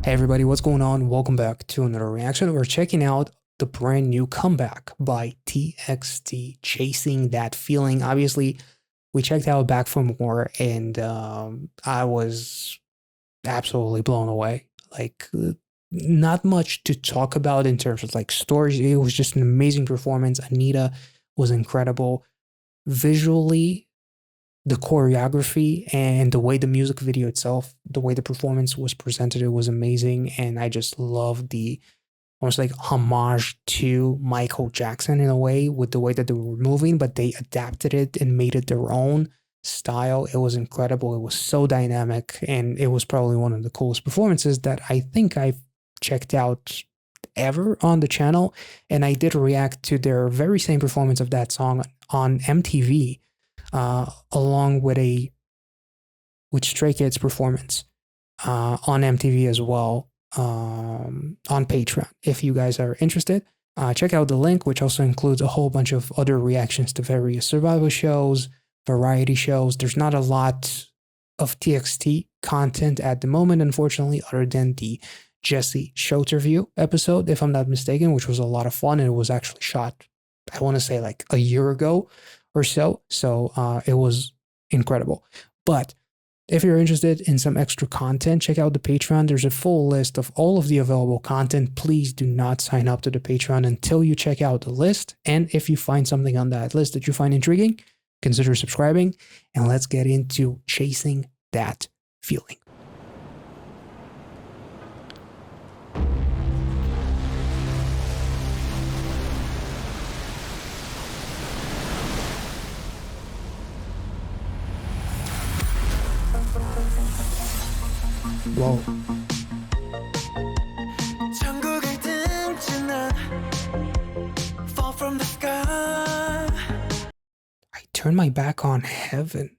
Hey everybody, what's going on? Welcome back to another reaction. We're checking out the brand new comeback by TXT, Chasing That Feeling. Obviously, we checked out Back for More and I was absolutely blown away. Not much to talk about in terms of like stories. It was just an amazing performance. Anita was incredible. Visually, the choreography and the way the music video itself, the way the performance was presented, it was amazing. And I just love the almost like homage to Michael Jackson in a way with the way that they were moving, but they adapted it and made it their own style. It was incredible. It was so dynamic, and it was probably one of the coolest performances that I think I've checked out ever on the channel. And I did react to their very same performance of that song on MTV, along with Stray Kids' performance on MTV as well, on Patreon. If you guys are interested, check out the link, which also includes a whole bunch of other reactions to various survival shows, variety shows. There's not a lot of TXT content at the moment, unfortunately, other than the Jesse Shoterview episode, if I'm not mistaken, which was a lot of fun, and it was actually shot, I want to say like a year ago or so. So it was incredible. But if you're interested in some extra content, check out the Patreon. There's a full list of all of the available content. Please do not sign up to the Patreon until you check out the list. And if you find something on that list that you find intriguing, consider subscribing. And let's get into Chasing That Feeling. Whoa. I turned my back on heaven.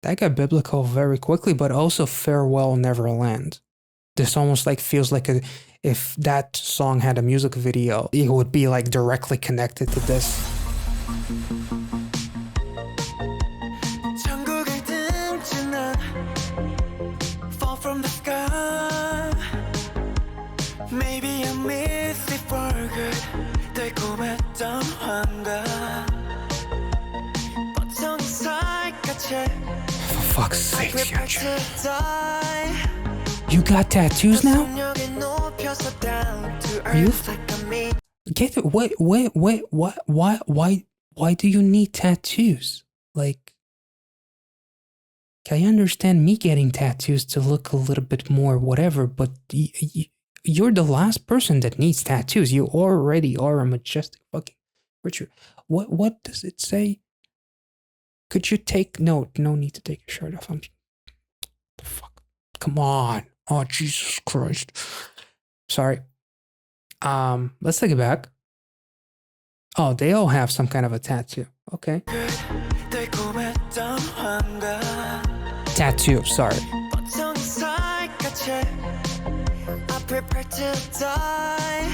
That got biblical very quickly, but also Farewell Neverland. This almost like feels like if that song had a music video, it would be like directly connected to this. Maybe I missed it for good. 달콤했던 환각. For fuck's sake, Future. You got tattoos now? Are you? Get it? Wait, why do you need tattoos? Like, I understand me getting tattoos to look a little bit more whatever, but you're the last person that needs tattoos. You already are a majestic fucking creature. What does it say? Could you take no need to take your shirt off. The fuck. Come on. Oh Jesus Christ. Sorry. Let's take it back. Oh, they all have some kind of a tattoo. Okay. Tattoo, sorry. Prepare to die.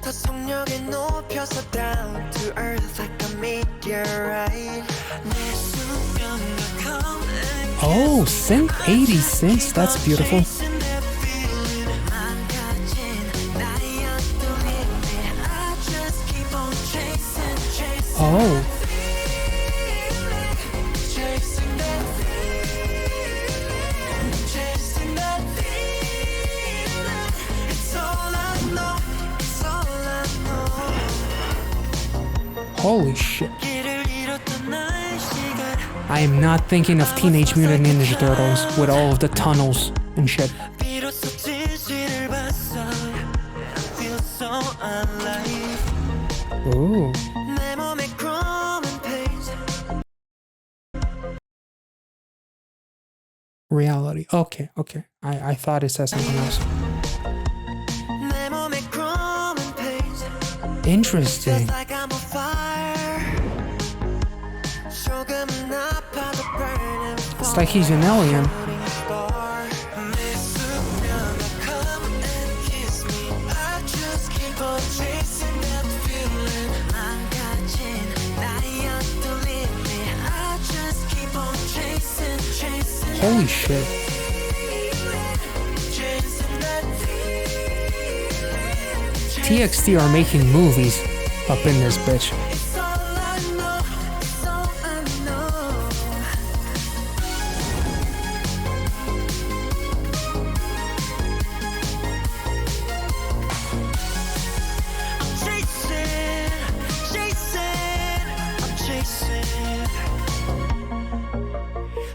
더 속력에 높여서 down to earth like a meteorite. Oh, synth 80s synths, that's beautiful. Oh. Holy shit. I am not thinking of Teenage Mutant Ninja Turtles with all of the tunnels and shit. Ooh. Reality. Okay. I thought it said something else. Interesting. It's like he's an alien. Holy shit. TXT are making movies up in this bitch. It's all I know, it's all I know. I'm chasing, I'm chasing.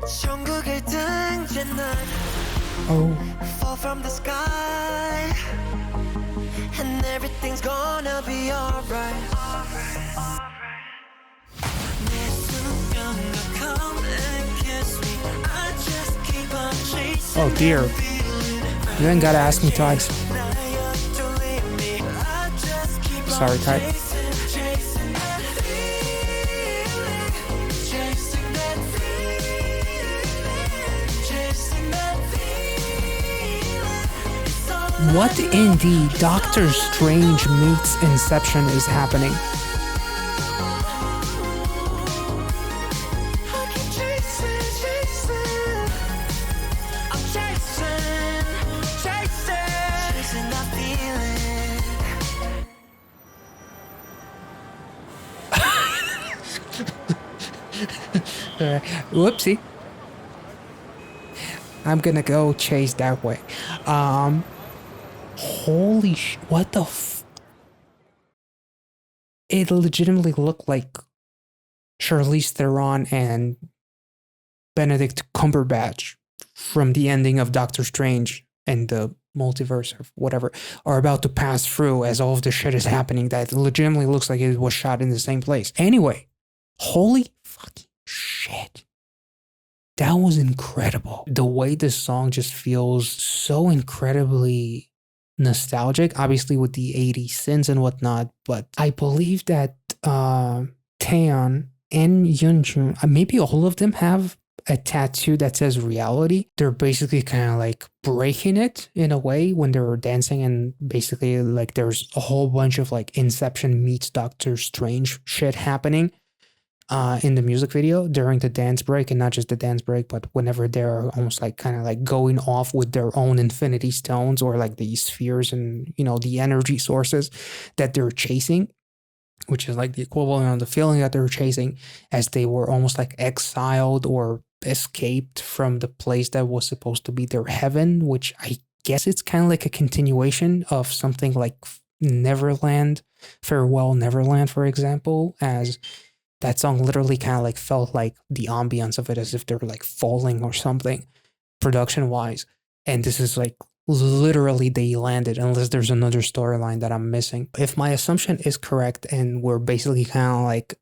전국을 등진 난 Oh, fall from the sky, and everything's gonna be alright. 내 수면가 come and kiss me. I just keep on chasing. oh dear. You ain't gotta ask me twice. Now you don't leave me. I just keep on Sorry, Ty. chasing that feeling, chasing that feeling, chasing that feeling. It's all What in the Doctor Strange meets Inception is happening? I keep chasing, chasing. I'm chasing, chasing that feeling. Whoopsie. I'm gonna go chase that way. Holy what the It legitimately looked like Charlize Theron and Benedict Cumberbatch from the ending of Doctor Strange and the multiverse or whatever are about to pass through as all of this shit is happening. That legitimately looks like it was shot in the same place. Anyway, holy fucking shit. That was incredible. The way this song just feels so incredibly nostalgic, obviously with the 80s synths and whatnot, but I believe that Taeyeon and Yeonjun, maybe all of them have a tattoo that says reality. They're basically kind of like breaking it in a way when they're dancing, and basically like there's a whole bunch of like Inception meets Doctor Strange shit happening in the music video during the dance break, and not just the dance break, but whenever they're almost like kind of like going off with their own infinity stones or like these spheres and, you know, the energy sources that they're chasing, which is like the equivalent of the feeling that they're chasing, as they were almost like exiled or escaped from the place that was supposed to be their heaven, which I guess it's kind of like a continuation of something like Neverland, Farewell Neverland, for example, as that song literally kind of like felt like the ambience of it as if they're like falling or something production wise. And this is like literally they landed, unless there's another storyline that I'm missing. If my assumption is correct and we're basically kind of like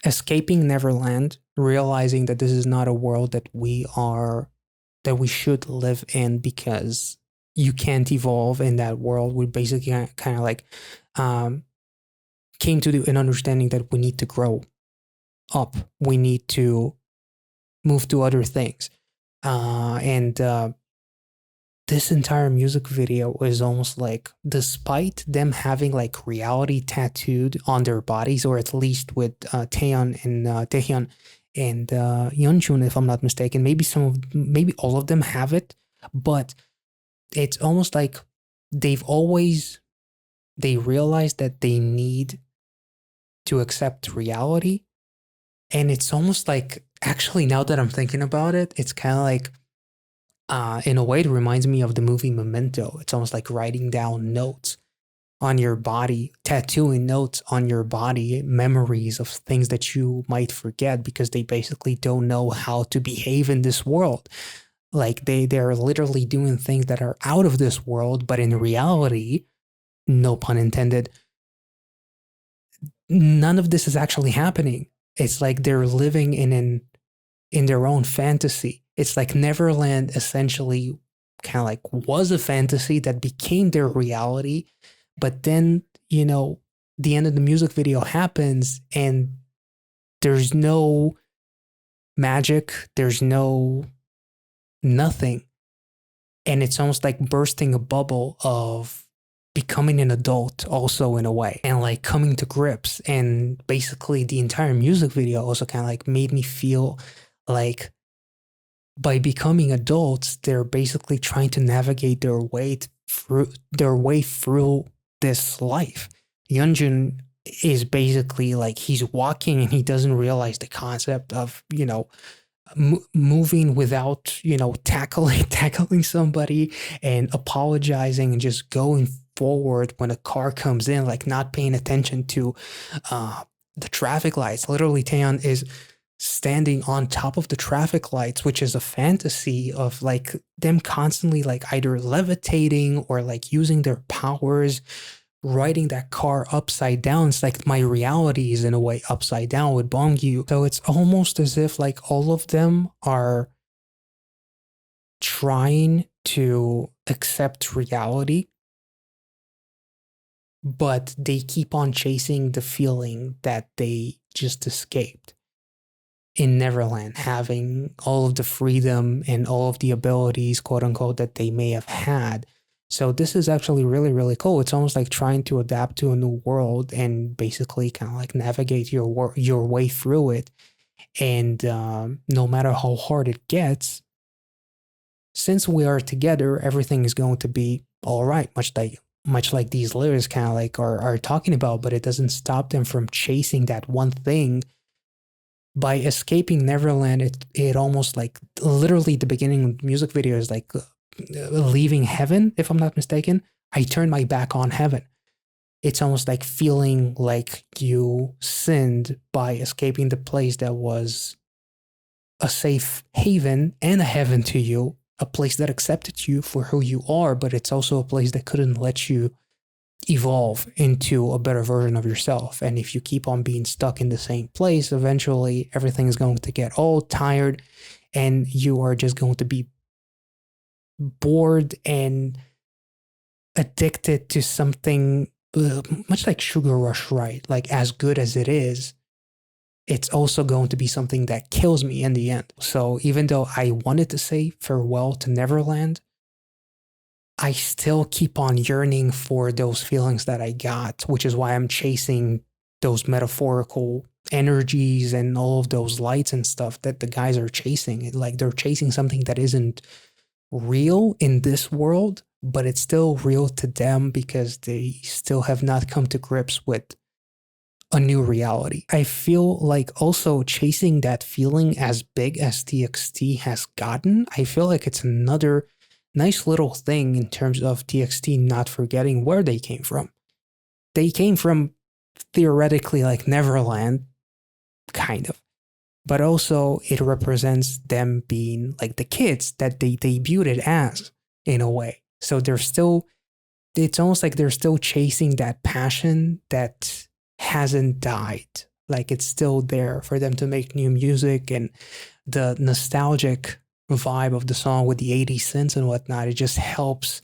escaping Neverland, realizing that this is not a world that we should live in because you can't evolve in that world. We basically kind of like came to an understanding that we need to grow up. We need to move to other things. And this entire music video is almost like, despite them having like reality tattooed on their bodies, or at least with Taeyeon and Yeonjun, if I'm not mistaken, maybe all of them have it, but it's almost like they realize that they need to accept reality. And it's almost like, actually, now that I'm thinking about it, it's kind of like, in a way, it reminds me of the movie Memento. It's almost like writing down notes on your body, tattooing notes on your body, memories of things that you might forget because they basically don't know how to behave in this world. Like they're literally doing things that are out of this world, but in reality, no pun intended, none of this is actually happening. It's like they're living in their own fantasy. It's like Neverland essentially kind of like was a fantasy that became their reality. But then, you know, the end of the music video happens and there's no magic, there's no nothing. And it's almost like bursting a bubble of becoming an adult also, in a way, and like coming to grips. And basically the entire music video also kind of like made me feel like by becoming adults, they're basically trying to navigate their way through their way through this life. Yunjin is basically like he's walking and he doesn't realize the concept of, moving without, tackling somebody and apologizing and just going forward when a car comes in, like not paying attention to the traffic lights. Literally, Taeyeon is standing on top of the traffic lights, which is a fantasy of like them constantly like either levitating or like using their powers, riding that car upside down. It's like my reality is in a way upside down with Bongyu. So it's almost as if like all of them are trying to accept reality, but they keep on chasing the feeling that they just escaped in Neverland, having all of the freedom and all of the abilities, quote unquote, that they may have had. So this is actually really, really cool. It's almost like trying to adapt to a new world and basically kind of like navigate your way through it. And no matter how hard it gets, since we are together, everything is going to be all right. Much like these lyrics kind of like are talking about, but it doesn't stop them from chasing that one thing. By escaping Neverland, it almost like literally the beginning of the music video is like leaving heaven, if I'm not mistaken. I turned my back on heaven. It's almost like feeling like you sinned by escaping the place that was a safe haven and a heaven to you, a place that accepted you for who you are, but it's also a place that couldn't let you evolve into a better version of yourself. And if you keep on being stuck in the same place, eventually everything is going to get old, tired, and you are just going to be bored and addicted to something much like Sugar Rush, right? Like as good as it is, it's also going to be something that kills me in the end. So even though I wanted to say farewell to Neverland, I still keep on yearning for those feelings that I got, which is why I'm chasing those metaphorical energies and all of those lights and stuff that the guys are chasing. Like they're chasing something that isn't real in this world, but it's still real to them because they still have not come to grips with a new reality. I feel like also chasing that feeling as big as TXT has gotten, I feel like it's another nice little thing in terms of TXT not forgetting where they came from. They came from theoretically like Neverland, kind of, but also it represents them being like the kids that they debuted as in a way. So they're still, it's almost like they're still chasing that passion that hasn't died. Like it's still there for them to make new music, and the nostalgic vibe of the song with the 80 synths and whatnot, it just helps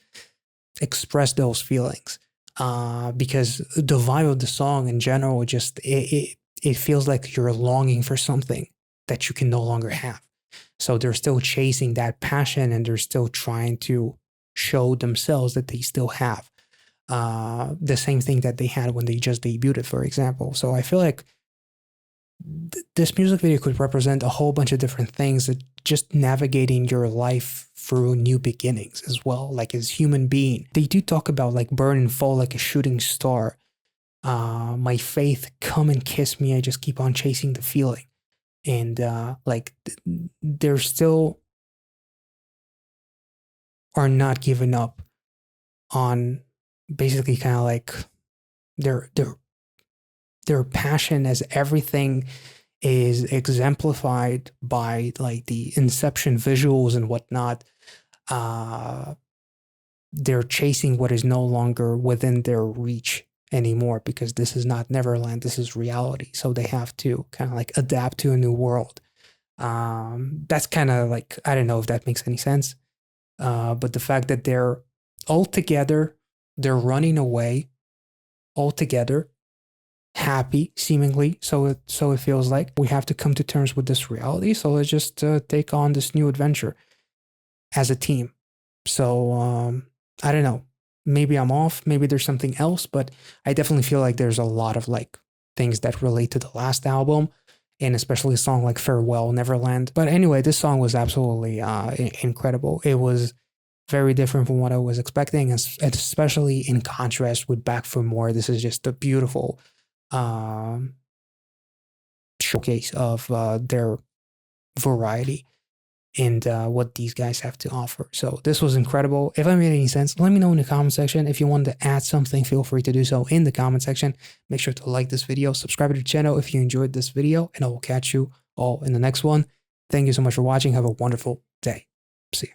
express those feelings. Because the vibe of the song in general, it feels like you're longing for something that you can no longer have. So they're still chasing that passion and they're still trying to show themselves that they still have the same thing that they had when they just debuted, for example. So I feel like this music video could represent a whole bunch of different things, that just navigating your life through new beginnings as well, like as human being. They do talk about like burn and fall like a shooting star. My faith, come and kiss me. I just keep on chasing the feeling. And they're still are not giving up on basically kind of like their passion, as everything is exemplified by like the Inception visuals and whatnot. They're chasing what is no longer within their reach anymore, because this is not Neverland, this is reality. So they have to kind of like adapt to a new world. That's kind of like, I don't know if that makes any sense. But the fact that they're all together, they're running away all together, happy seemingly. So it feels like we have to come to terms with this reality. So let's just take on this new adventure as a team. So I don't know. Maybe I'm off. Maybe there's something else, but I definitely feel like there's a lot of like things that relate to the last album, and especially a song like Farewell Neverland. But anyway, this song was absolutely incredible. It was very different from what I was expecting, especially in contrast with Back for More. This is just a beautiful showcase of their variety and what these guys have to offer. So this was incredible. If I made any sense, let me know in the comment section. If you want to add something, feel free to do so in the comment section. Make sure to like this video, subscribe to the channel if you enjoyed this video, and I will catch you all in the next one. Thank you so much for watching. Have a wonderful day. See you.